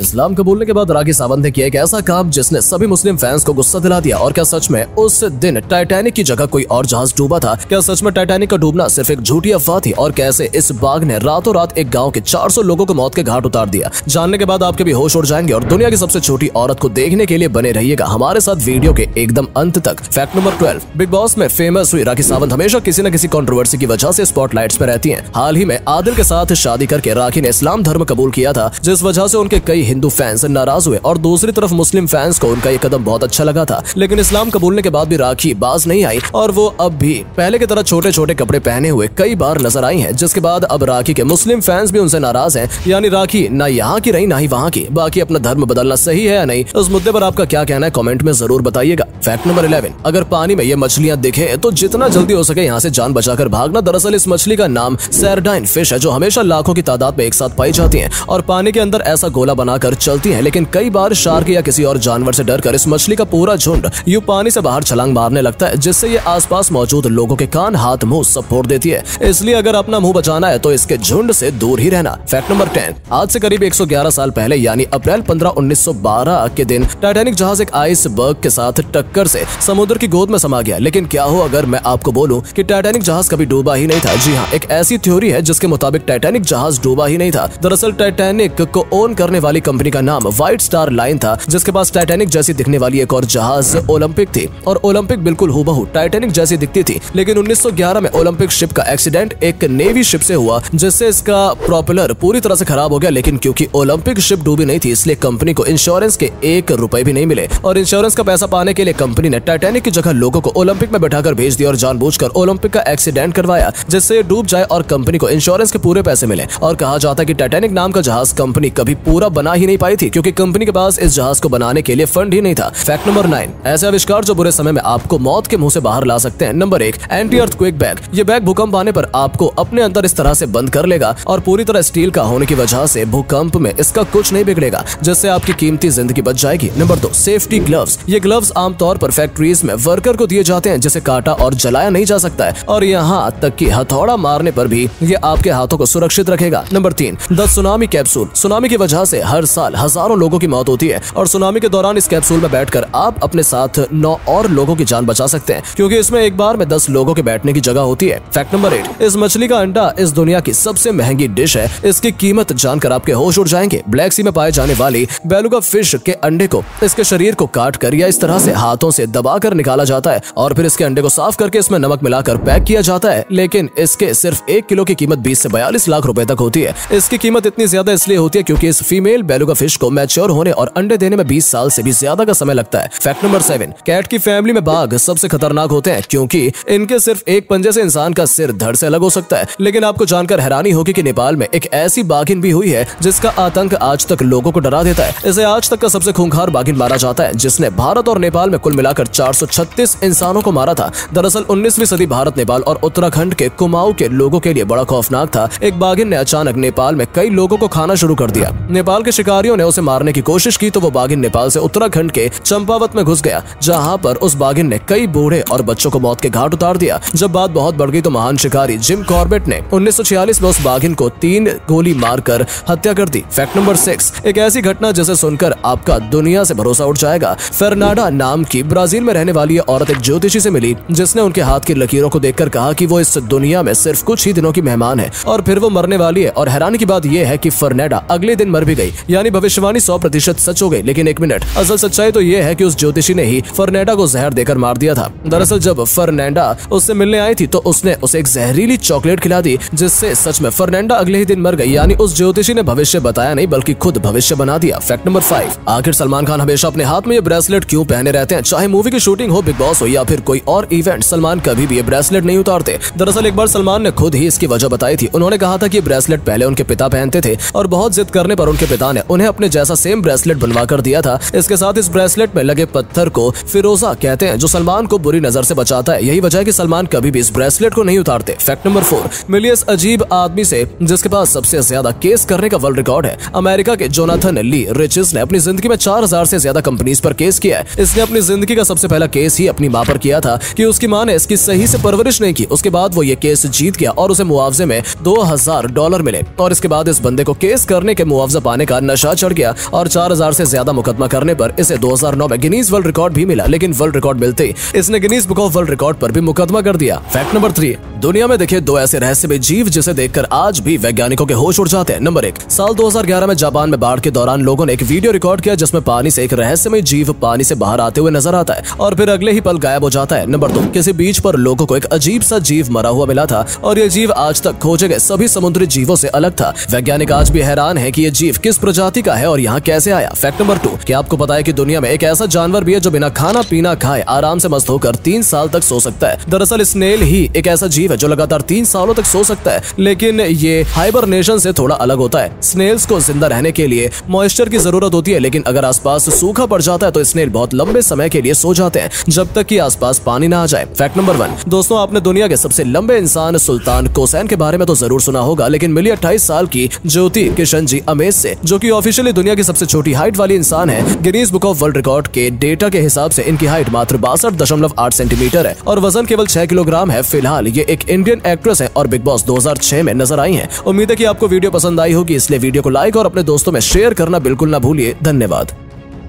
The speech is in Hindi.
इस्लाम कबूलने के बाद राखी सावंत ने किया एक ऐसा काम जिसने सभी मुस्लिम फैंस को गुस्सा दिला दिया। और क्या सच में उस दिन टाइटैनिक की जगह कोई और जहाज डूबा था? क्या सच में टाइटैनिक का डूबना सिर्फ एक झूठी अफवाह थी? और कैसे इस बाघ ने रातों रात एक गांव के 400 लोगों को मौत के घाट उतार दिया? जानने के बाद आपके भी होश उड़ जाएंगे और दुनिया की सबसे छोटी औरत को देखने के लिए बने रहिएगा हमारे साथ वीडियो के एकदम अंत तक। फैक्ट नंबर 12, बिग बॉस में फेमस हुई राखी सावंत हमेशा किसी न किसी कंट्रोवर्सी की वजह से स्पॉटलाइट्स में रहती हैं। हाल ही में आदिल के साथ शादी करके राखी ने इस्लाम धर्म कबूल किया था, जिस वजह से उनके कई हिंदू फैंस नाराज हुए और दूसरी तरफ मुस्लिम फैंस को उनका ये कदम बहुत अच्छा लगा था। लेकिन इस्लाम कबूलने के बाद भी राखी बाज नहीं आई और वो अब भी पहले की तरह छोटे छोटे कपड़े पहने हुए कई बार नजर आई हैं, जिसके बाद अब राखी के मुस्लिम फैंस भी उनसे नाराज हैं। यानी राखी ना यहाँ की रही ना ही वहाँ की। बाकी अपना धर्म बदलना सही है या नहीं, उस मुद्दे पर आपका क्या कहना है कमेंट में जरूर बताइएगा। फैक्ट नंबर 11, अगर पानी में ये मछलियां दिखे तो जितना जल्दी हो सके यहाँ से जान बचाकर भागना। दरअसल इस मछली का नाम सैरडाइन फिश है, जो हमेशा लाखों की तादाद में एक साथ पाई जाती है और पानी के अंदर ऐसा गोला बनाकर चलती है। लेकिन कई बार शार्क या किसी और जानवर से डरकर इस मछली का पूरा झुंड यूं पानी से बाहर छलांग मारने लगता है, जिससे ये आसपास मौजूद लोगों के कान, हाथ, मुंह सब फोड़ देती है। इसलिए अगर अपना मुंह बचाना है तो इसके झुंड से दूर ही रहना। फैक्ट नंबर 10, आज से करीब 111 साल पहले यानी अप्रैल 15, 1912 के दिन टाइटैनिक जहाज एक आइसबर्ग के साथ टक्कर से समुद्र की गोद में समा गया। लेकिन क्या हो अगर मैं आपको बोलूं कि टाइटैनिक जहाज कभी डूबा ही नहीं था? जी हाँ, एक ऐसी थ्योरी है जिसके मुताबिक टाइटैनिक जहाज डूबा ही नहीं था। दरअसल टाइटैनिक को ओन करने वाली कंपनी का नाम व्हाइट स्टार लाइन था, जिसके पास टाइटैनिक जैसी दिखने वाली एक और जहाज ओलंपिक थी और ओलंपिक बिल्कुल हूबहू टाइटैनिक जैसी दिखती थी। लेकिन 1911 में ओलंपिक शिप का एक्सीडेंट एक नेवी शिप से हुआ, जिससे इसका प्रोपेलर पूरी तरह से खराब हो गया। लेकिन क्योंकि ओलंपिक शिप डूबी नहीं थी, इसलिए कंपनी को इंश्योरेंस के 1 रुपए भी नहीं मिले और इंश्योरेंस का पैसा पाने के लिए कंपनी ने टाइटैनिक की जगह लोगों को ओलंपिक में बैठाकर भेज दिया और जानबूझकर ओलंपिक का एक्सीडेंट करवाया, जिससे डूब जाए और कंपनी को इंश्योरेंस के पूरे पैसे मिले। और कहा जाता है कि टाइटैनिक नाम का जहाज कंपनी कभी पूरा बना ही नहीं पाई थी, क्योंकि कंपनी के पास इस जहाज को बनाने के लिए फंड ही नहीं था। फैक्ट नंबर 9, ऐसे आविष्कार जो बुरे समय में आपको मौत के मुंह से बाहर ला सकते हैं। Number 1, anti earthquake bag. ये बैग भूकंप आने पर आपको अपने अंदर इस तरह से बंद कर लेगा और पूरी तरह स्टील का होने की वजह से भूकंप में इसका कुछ नहीं बिगड़ेगा, जिससे आपकी कीमती जिंदगी बच जाएगी। Number 2, safety gloves. ये ग्लव्स आमतौर पर फैक्ट्रीज में वर्कर को दिए जाते हैं, जिसे काटा और जलाया नहीं जा सकता है और यहाँ तक कि हथौड़ा मारने पर भी ये आपके हाथों को सुरक्षित रखेगा। Number 3, the tsunami capsule. Tsunami की वजह से हर साल हजारों लोगों की मौत होती है और सुनामी के दौरान इस कैप्सूल में बैठकर आप अपने साथ 9 और लोगों की जान बचा सकते हैं, क्योंकि इसमें एक बार में 10 लोगों के बैठने की जगह होती है। फैक्ट नंबर 8, इस मछली का अंडा इस दुनिया की सबसे महंगी डिश है। इसकी कीमत जानकर आपके होश उड़ जाएंगे। ब्लैक सी में पाए जाने वाली बेलुगा फिश के अंडे को इसके शरीर को काट कर या इस तरह से हाथों से दबाकर निकाला जाता है और फिर इसके अंडे को साफ करके इसमें नमक मिलाकर पैक किया जाता है। लेकिन इसके सिर्फ 1 किलो की कीमत 20 से 42 लाख रुपए तक होती है। इसकी कीमत इतनी ज्यादा इसलिए होती है क्योंकि इस फीमेल बेलुगा फिश को मैच्योर होने और अंडे देने में 20 साल से भी ज्यादा का समय लगता है। फैक्ट नंबर 7, कैट की फैमिली में बाघ सबसे खतरनाक होते हैं, क्योंकि इनके सिर्फ एक पंजे से इंसान का सिर धड़ से अलग हो सकता है। लेकिन आपको जानकर हैरानी होगी कि नेपाल में एक ऐसी बाघिन भी हुई है जिसका आतंक आज तक लोगों को डरा देता है। इसे आज तक का सबसे खूंखार बाघिन माना जाता है, जिसने भारत और नेपाल में कुल मिलाकर 436 इंसानों को मारा था। दरअसल 19वीं सदी भारत, नेपाल और उत्तराखंड के कुमाऊं के लोगों के लिए बड़ा खौफनाक था। एक बाघिन ने अचानक नेपाल में कई लोगों को खाना शुरू कर दिया। नेपाल के शिकारियों ने उसे मारने की कोशिश की तो वो बाघिन नेपाल से उत्तराखंड के चंपावत में घुस गया, जहां पर उस बाघिन ने कई बूढ़े और बच्चों को मौत के घाट उतार दिया। जब बात बहुत बढ़ गई तो महान शिकारी जिम कॉर्बेट ने 1946 में उस बाघिन को 3 गोली मारकर हत्या कर दी। फैक्ट नंबर 6, एक ऐसी घटना जिसे सुनकर आपका दुनिया से भरोसा उठ जाएगा। फर्नाडा नाम की ब्राजील में रहने वाली औरत एक ज्योतिषी से मिली, जिसने उनके हाथ की लकीरों को देखकर कहा कि वो इस दुनिया में सिर्फ कुछ ही दिनों की मेहमान है और फिर वो मरने वाली है। और हैरानी की बात यह है कि फर्नाडा अगले दिन मर भी गई, यानी भविष्यवाणी 100% सच हो गई। लेकिन एक मिनट, असल सच्चाई तो यह है कि उस ज्योतिषी ने ही फर्नाडा को जहर देकर मार दिया था। दरअसल जब फर्नांडा उससे मिलने आई थी तो उसने उसे एक जहरीली चॉकलेट खिला दी, जिससे सच में फर्नांडा अगले ही दिन मर गई। यानी उस ज्योतिषी ने भविष्य बताया नहीं बल्कि खुद भविष्य बना दिया। फैक्ट नंबर 5, आखिर सलमान खान हमेशा अपने हाथ में ये ब्रेसलेट क्यों पहने रहते हैं? चाहे मूवी की शूटिंग हो, बिग बॉस हो या फिर कोई और इवेंट, सलमान कभी भी ये ब्रेसलेट नहीं उतारते। दरअसल एक बार सलमान ने खुद ही इसकी वजह बताई थी। उन्होंने कहा था कि ब्रेसलेट पहले उनके पिता पहनते थे और बहुत जिद करने पर उनके पिता ने उन्हें अपने जैसा सेम ब्रेसलेट बनवा कर दिया था। इसके साथ इस ब्रेसलेट में लगे पत्थर को फिरोजा कहते हैं, जो सलमान को बुरी नजर से बचाता है। यही वजह है कि सलमान कभी भी इस ब्रेसलेट को नहीं उतारते। फैक्ट नंबर 4, मिलिए इस अजीब आदमी से जिसके पास सबसे ज्यादा केस करने का वर्ल्ड रिकॉर्ड है। अमेरिका के जोनाथन ली रिचेस ने अपनी जिंदगी में 4000 से ज्यादा कंपनीज पर केस किया है। इसने अपनी जिंदगी का सबसे पहला केस ही अपनी मां पर किया था कि उसकी मां ने इसकी सही से परवरिश नहीं की। उसके बाद वो ये केस जीत गया और उसे मुआवजे में $2000 मिले और इसके बाद इस बंदे को केस करने के मुआवजा पाने का नशा चढ़ गया और 4000 से ज्यादा मुकदमा करने पर इसे 2009 में गिनीज वर्ल्ड रिकॉर्ड भी मिला, लेकिन वर्ल्ड रिकॉर्ड मिलते ही इसने Guinness book of world record पर भी मुकदमा कर दिया। फैक्ट नंबर 3, दुनिया में देखे 2 ऐसे रहस्यमय जीव जिसे देखकर आज भी वैज्ञानिकों के होश उड़ जाते हैं। नंबर 1, साल 2011 में जापान में बाढ़ के दौरान लोगों ने एक वीडियो रिकॉर्ड किया जिसमें पानी से एक रहस्यमय जीव पानी से बाहर आते हुए नजर आता है और फिर अगले ही पल गायब हो जाता है। नंबर 2, किसी बीच पर लोगों को एक अजीब सा जीव मरा हुआ मिला था और ये जीव आज तक खोजे गए सभी समुद्री जीवों से अलग था। वैज्ञानिक आज भी हैरान है कि ये जीव किस प्रजाति का है और यहाँ कैसे आया। फैक्ट नंबर 2, क्या आपको पता है कि दुनिया में एक ऐसा जानवर भी है जो बिना खाना पीना खाए आराम से मस्त होकर 3 साल तक सो सकता है। दरअसल स्नेल ही एक ऐसा जीव है जो लगातार 3 सालों तक सो सकता है, लेकिन ये हाइबरनेशन से थोड़ा अलग होता है। स्नेल्स को जिंदा रहने के लिए मॉइस्चर की जरूरत होती है, लेकिन अगर आसपास सूखा पड़ जाता है तो स्नेल बहुत लंबे समय के लिए सो जाते हैं जब तक कि आसपास पानी ना आ जाए। फैक्ट नंबर 1, दोस्तों आपने दुनिया के सबसे लंबे इंसान सुल्तान कोसैन के बारे में तो जरूर सुना होगा, लेकिन मिली 28 साल की ज्योति किशन जी अमेज से, जो कि ऑफिशियली दुनिया की सबसे छोटी हाइट वाली इंसान है। Guinness book of world record के डेटा के हिसाब से इनकी हाइट मात्र 62.8 सेंटीमीटर है और वजन केवल 6 किलोग्राम है। फिलहाल ये एक इंडियन एक्ट्रेस है और बिग बॉस 2006 में नजर आई हैं। उम्मीद है कि आपको वीडियो पसंद आई होगी, इसलिए वीडियो को लाइक और अपने दोस्तों में शेयर करना बिल्कुल ना भूलिए। धन्यवाद।